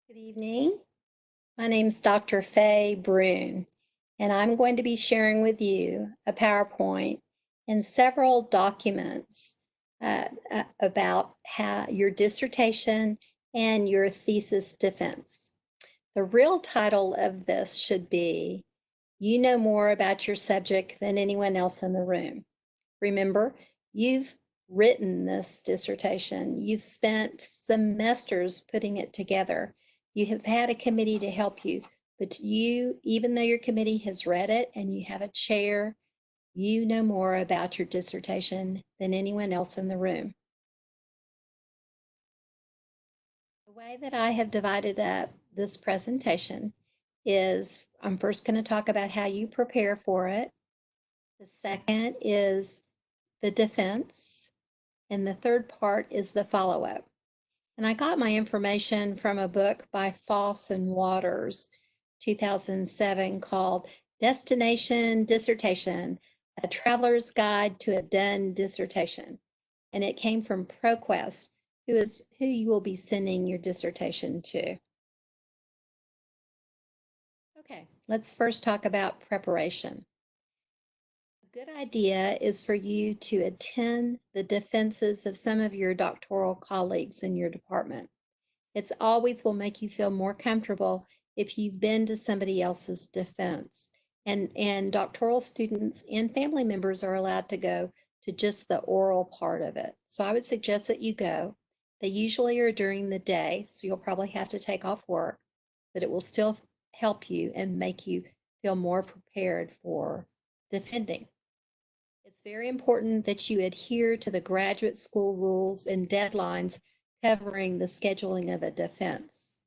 Good evening. My name is Dr. Faye Brune, and I'm going to be sharing with you a PowerPoint and several documents about your dissertation and your thesis defense. The real title of this should be, You Know More About Your Subject Than Anyone Else in the Room. Remember, you've written this dissertation. You've spent semesters putting it together. You have had a committee to help you, but you, even though your committee has read it and you have a chair, you know more about your dissertation than anyone else in the room. The way that I have divided up this presentation is I'm first going to talk about how you prepare for it. The second is the defense. And the third part is the follow-up. And I got my information from a book by Foss and Waters, 2007, called Destination Dissertation, A Traveler's Guide to a Done Dissertation. And it came from ProQuest, who you will be sending your dissertation to. Okay, let's first talk about preparation. A good idea is for you to attend the defenses of some of your doctoral colleagues in your department. It always will make you feel more comfortable if you've been to somebody else's defense. And doctoral students and family members are allowed to go to just the oral part of it. So I would suggest that you go. They usually are during the day, so you'll probably have to take off work, but it will still help you and make you feel more prepared for defending. It's very important that you adhere to the graduate school rules and deadlines covering the scheduling of a defense.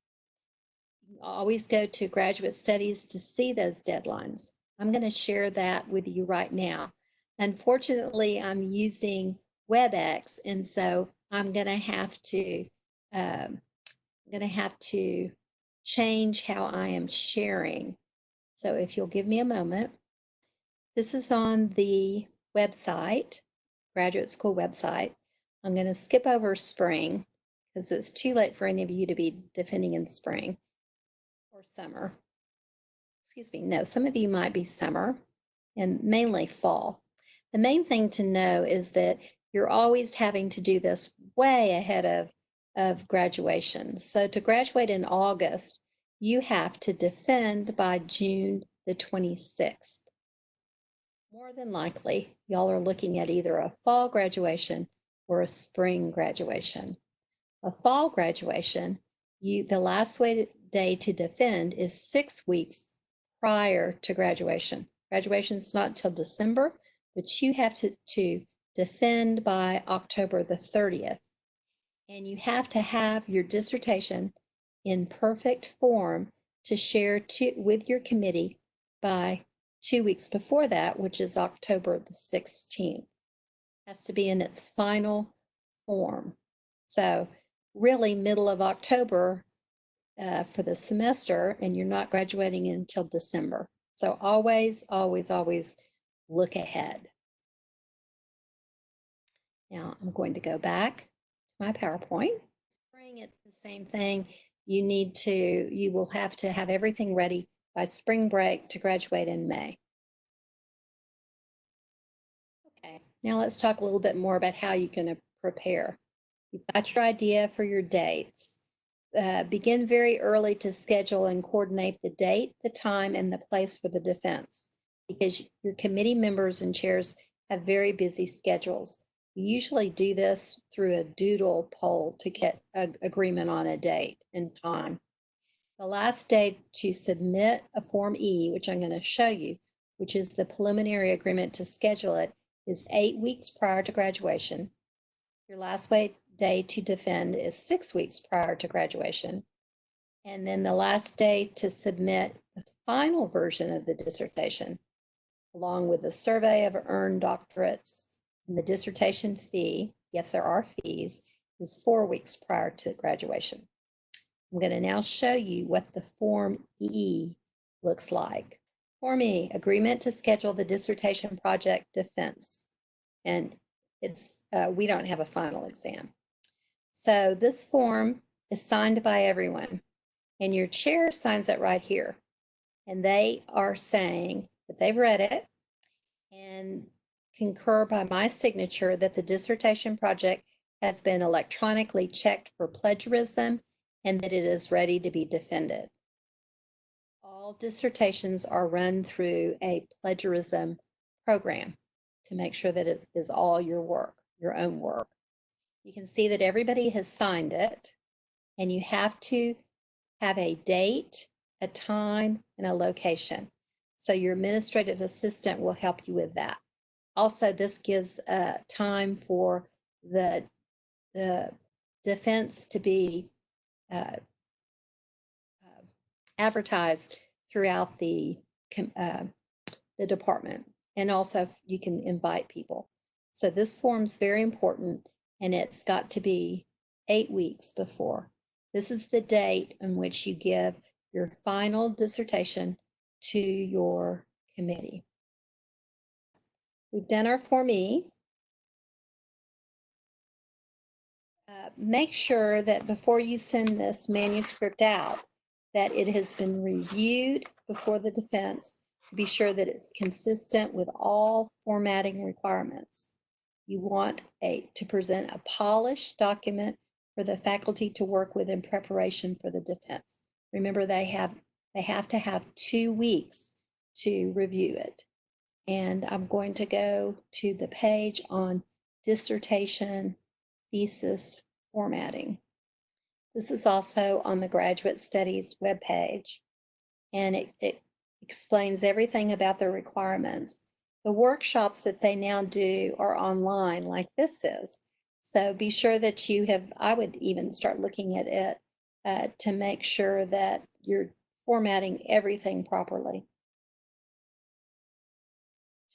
You can always go to Graduate Studies to see those deadlines. I'm going to share that with you right now. Unfortunately, I'm using WebEx, and so I'm going to have to change how I am sharing. So if you'll give me a moment. This is on the website, graduate school website. I'm going to skip over spring because it's too late for any of you to be defending in spring or summer. Excuse me, no, some of you might be summer and mainly fall. The main thing to know is that you're always having to do this way ahead of graduation. So to graduate in August, you have to defend by June the 26th. More than likely, y'all are looking at either a fall graduation or a spring graduation. A fall graduation, the last day to defend is 6 weeks prior to graduation. Graduation is not until December, but you have to defend by October the 30th. And you have to have your dissertation in perfect form to share with your committee by 2 weeks before that, which is October the 16th. It has to be in its final form. So really middle of October for the semester, and you're not graduating until December. So always, always, always look ahead. Now I'm going to go back to my PowerPoint. Spring, it's the same thing. You will have to have everything ready by spring break to graduate in May. Okay, now let's talk a little bit more about how you can prepare. You've got your idea for your dates. Begin very early to schedule and coordinate the date, the time, and the place for the defense, because your committee members and chairs have very busy schedules. We usually do this through a doodle poll to get an agreement on a date and time. The last day to submit a Form E, which I'm going to show you, which is the preliminary agreement to schedule it, is 8 weeks prior to graduation. Your last day to defend is 6 weeks prior to graduation. And then the last day to submit the final version of the dissertation, along with the survey of earned doctorates and the dissertation fee, yes, there are fees, is 4 weeks prior to graduation. I'm going to now show you what the Form E looks like. Form E, agreement to schedule the dissertation project defense. And we don't have a final exam. So this form is signed by everyone. And your chair signs it right here. And they are saying that they've read it and concur by my signature that the dissertation project has been electronically checked for plagiarism and that it is ready to be defended. All dissertations are run through a plagiarism program to make sure that it is all your work, your own work. You can see that everybody has signed it, and you have to have a date, a time, and a location. So your administrative assistant will help you with that. Also, this gives time for the defense to be advertised throughout the department, and also you can invite people. So this form's very important, and it's got to be 8 weeks before. This is the date in which you give your final dissertation to your committee. We've done our Form E. Make sure that before you send this manuscript out, that it has been reviewed before the defense to be sure that it's consistent with all formatting requirements. You want to present a polished document for the faculty to work with in preparation for the defense. Remember, they have to have 2 weeks to review it. And I'm going to go to the page on dissertation thesis formatting. This is also on the Graduate Studies webpage, and it explains everything about the requirements. The workshops that they now do are online, like this is. So be sure that you have, I would even start looking at it to make sure that you're formatting everything properly.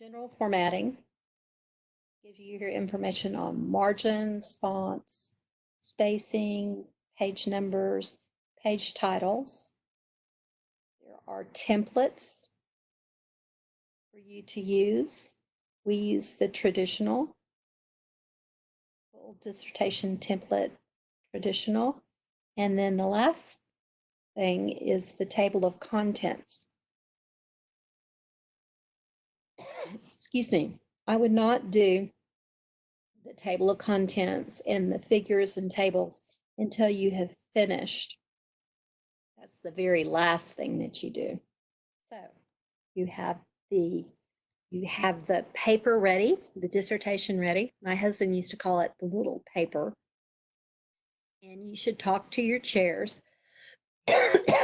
General formatting gives you your information on margins, fonts, spacing, page numbers, page titles. There are templates for you to use. We use the traditional full dissertation template, traditional. And then the last thing is the table of contents. Excuse me. I would not do the table of contents and the figures and tables until you have finished. That's the very last thing that you do. So you have the paper ready, the dissertation ready. My husband used to call it the little paper. And you should talk to your chairs,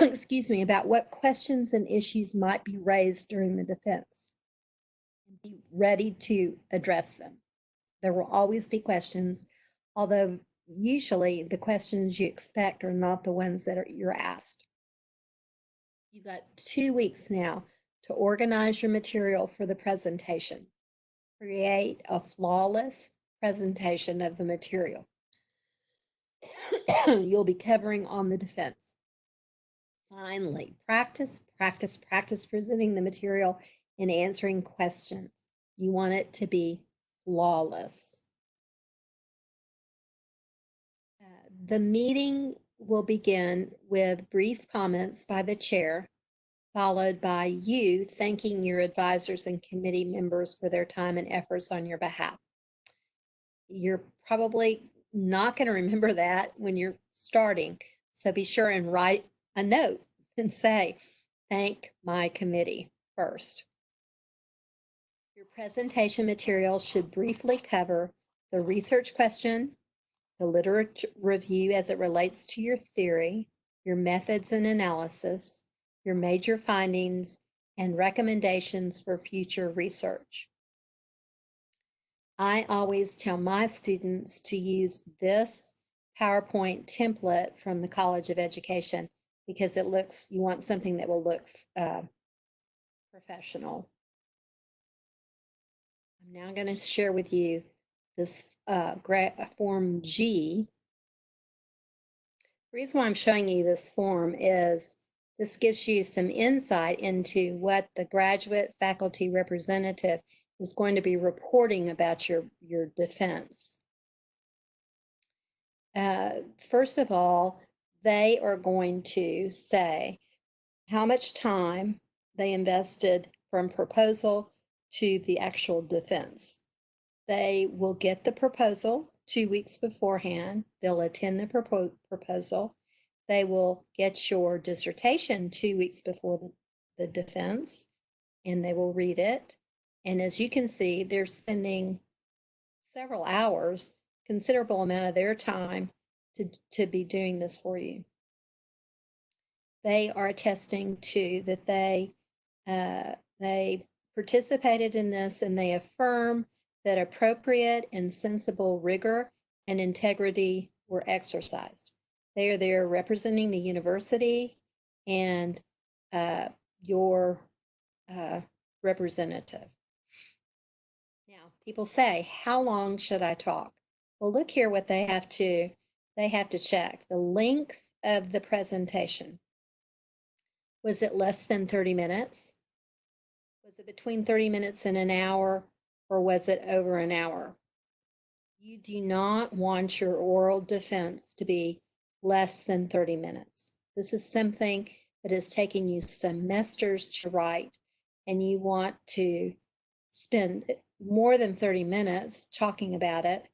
excuse me, about what questions and issues might be raised during the defense. And be ready to address them. There will always be questions, although usually the questions you expect are not the ones that you're asked. You've got 2 weeks now to organize your material for the presentation. Create a flawless presentation of the material you'll be covering on the defense. Finally, practice presenting the material and answering questions. You want it to be flawless. The meeting will begin with brief comments by the chair, followed by you thanking your advisors and committee members for their time and efforts on your behalf. You're probably not going to remember that when you're starting, so be sure and write a note and say, thank my committee first. Your presentation materials should briefly cover the research question, the literature review as it relates to your theory, your methods and analysis, your major findings, and recommendations for future research. I always tell my students to use this PowerPoint template from the College of Education because you want something that will look professional. I'm now going to share with you this Form G. The reason why I'm showing you this form is this gives you some insight into what the graduate faculty representative is going to be reporting about your defense. First of all, they are going to say how much time they invested from proposal to the actual defense. They will get the proposal 2 weeks beforehand. They'll attend the proposal. They will get your dissertation 2 weeks before the defense, and they will read it. And as you can see, they're spending several hours, considerable amount of their time to be doing this for you. They are attesting to that they participated in this, and they affirm that appropriate and sensible rigor and integrity were exercised. They are there representing the university and your representative. Now, people say, how long should I talk? Well, look here what they have to check. The length of the presentation. Was it less than 30 minutes? Was it between 30 minutes and an hour, or was it over an hour? You do not want your oral defense to be less than 30 minutes. This is something that is taking you semesters to write, and you want to spend more than 30 minutes talking about it,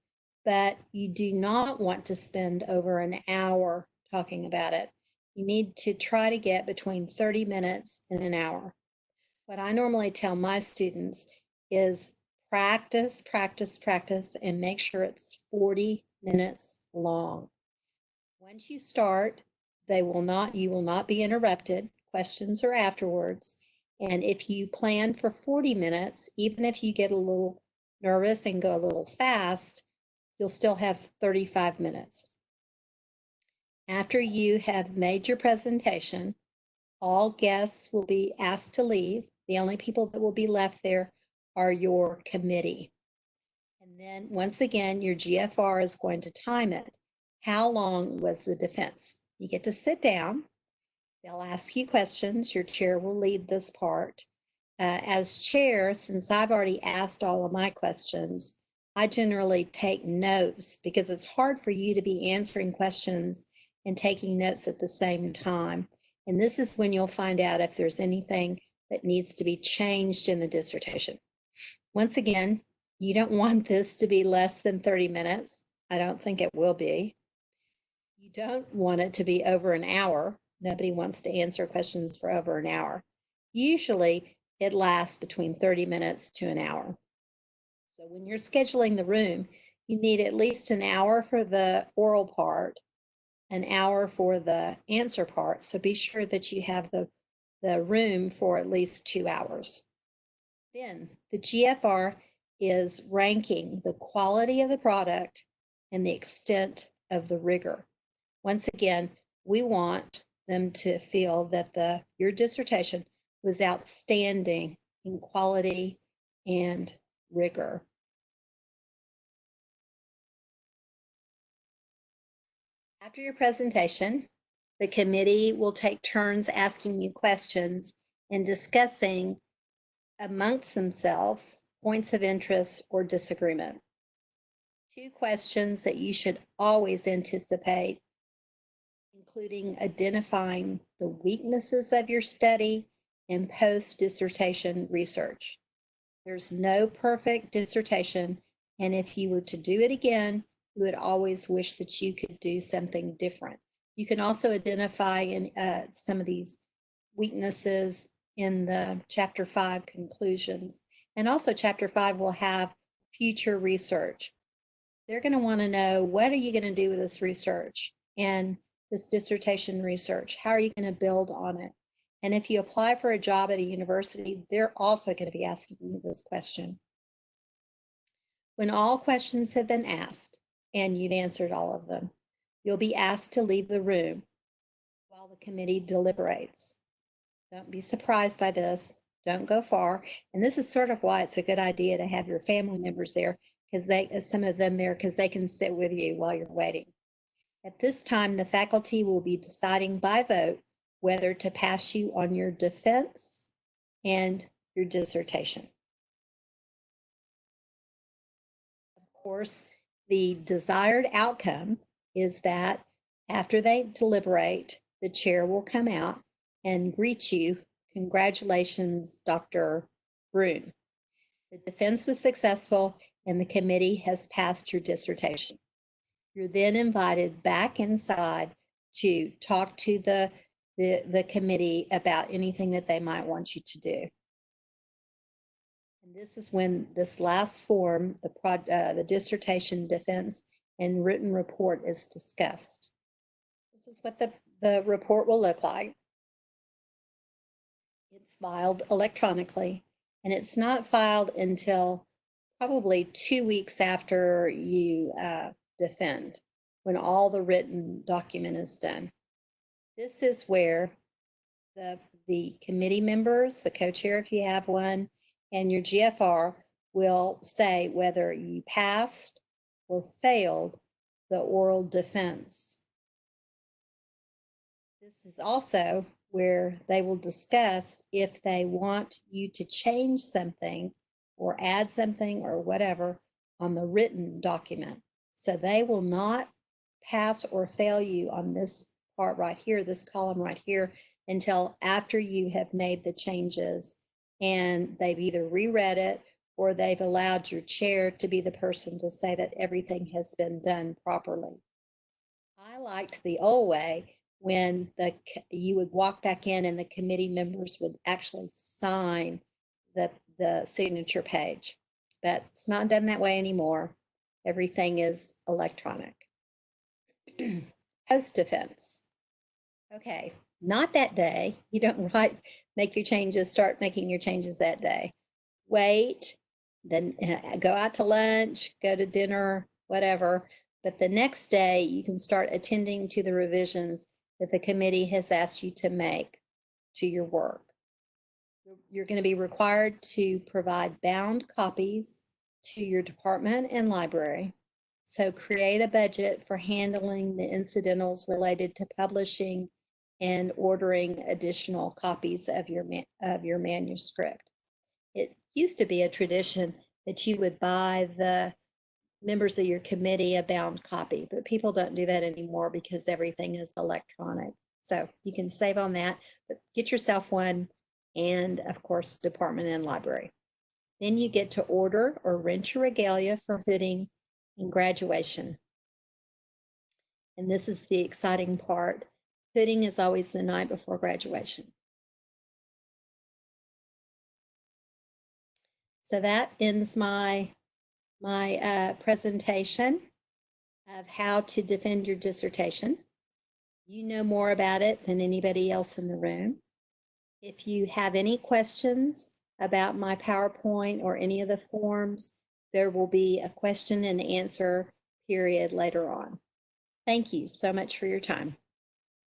but you do not want to spend over an hour talking about it. You need to try to get between 30 minutes and an hour. What I normally tell my students is practice, practice, practice, and make sure it's 40 minutes long. Once you start, you will not be interrupted. Questions are afterwards. And if you plan for 40 minutes, even if you get a little nervous and go a little fast, you'll still have 35 minutes. After you have made your presentation, all guests will be asked to leave. The only people that will be left there are your committee. And then once again, your GFR is going to time it. How long was the defense? You get to sit down. They'll ask you questions. Your chair will lead this part. As chair, since I've already asked all of my questions, I generally take notes because it's hard for you to be answering questions and taking notes at the same time. And this is when you'll find out if there's anything that needs to be changed in the dissertation. Once again, you don't want this to be less than 30 minutes. I don't think it will be. You don't want it to be over an hour. Nobody wants to answer questions for over an hour. Usually, it lasts between 30 minutes to an hour. So when you're scheduling the room, you need at least an hour for the oral part, an hour for the answer part. So be sure that you have the room for at least 2 hours. Then the GFR is ranking the quality of the product and the extent of the rigor. Once again, we want them to feel that your dissertation was outstanding in quality and rigor. After your presentation, the committee will take turns asking you questions and discussing amongst themselves points of interest or disagreement. 2 questions that you should always anticipate, including identifying the weaknesses of your study and post-dissertation research. There's no perfect dissertation, and if you were to do it again, you would always wish that you could do something different. You can also identify in some of these weaknesses in the Chapter 5 conclusions. And also Chapter 5 will have future research. They're going to want to know, what are you going to do with this research and this dissertation research? How are you going to build on it? And if you apply for a job at a university, they're also going to be asking you this question. When all questions have been asked and you've answered all of them, you'll be asked to leave the room while the committee deliberates. Don't be surprised by this. Don't go far. And this is sort of why it's a good idea to have your family members there, because some of them there, because they can sit with you while you're waiting. At this time, the faculty will be deciding by vote whether to pass you on your defense and your dissertation. Of course, the desired outcome is that After they deliberate, the chair will come out and greet you. Congratulations, Dr. Brune. The defense was successful and the committee has passed your dissertation. You're then invited back inside to talk to the committee about anything that they might want you to do. And this is when this last form, the dissertation, defense, and written report is discussed. This is what the report will look like. It's filed electronically, and it's not filed until probably 2 weeks after you defend, when all the written document is done. This is where the committee members, the co-chair if you have one, and your GFR will say whether you passed or failed the oral defense. This is also where they will discuss if they want you to change something or add something or whatever on the written document. So they will not pass or fail you on this part right here, this column right here, until after you have made the changes and they've either reread it or they've allowed your chair to be the person to say that everything has been done properly. I liked the old way when you would walk back in and the committee members would actually sign the signature page. But it's not done that way anymore. Everything is electronic. Post defense. Okay, not that day. You don't make your changes, start making your changes that day. Wait, then go out to lunch, go to dinner, whatever. But the next day, you can start attending to the revisions that the committee has asked you to make to your work. You're going to be required to provide bound copies to your department and library. So create a budget for handling the incidentals related to publishing and ordering additional copies of your manuscript. It used to be a tradition that you would buy the members of your committee a bound copy, but people don't do that anymore because everything is electronic. So you can save on that, but get yourself one, and of course, department and library. Then you get to order or rent your regalia for hooding and graduation. And this is the exciting part. Hooding is always the night before graduation. So that ends my presentation of how to defend your dissertation. You know more about it than anybody else in the room. If you have any questions about my PowerPoint or any of the forms, there will be a question and answer period later on. Thank you so much for your time.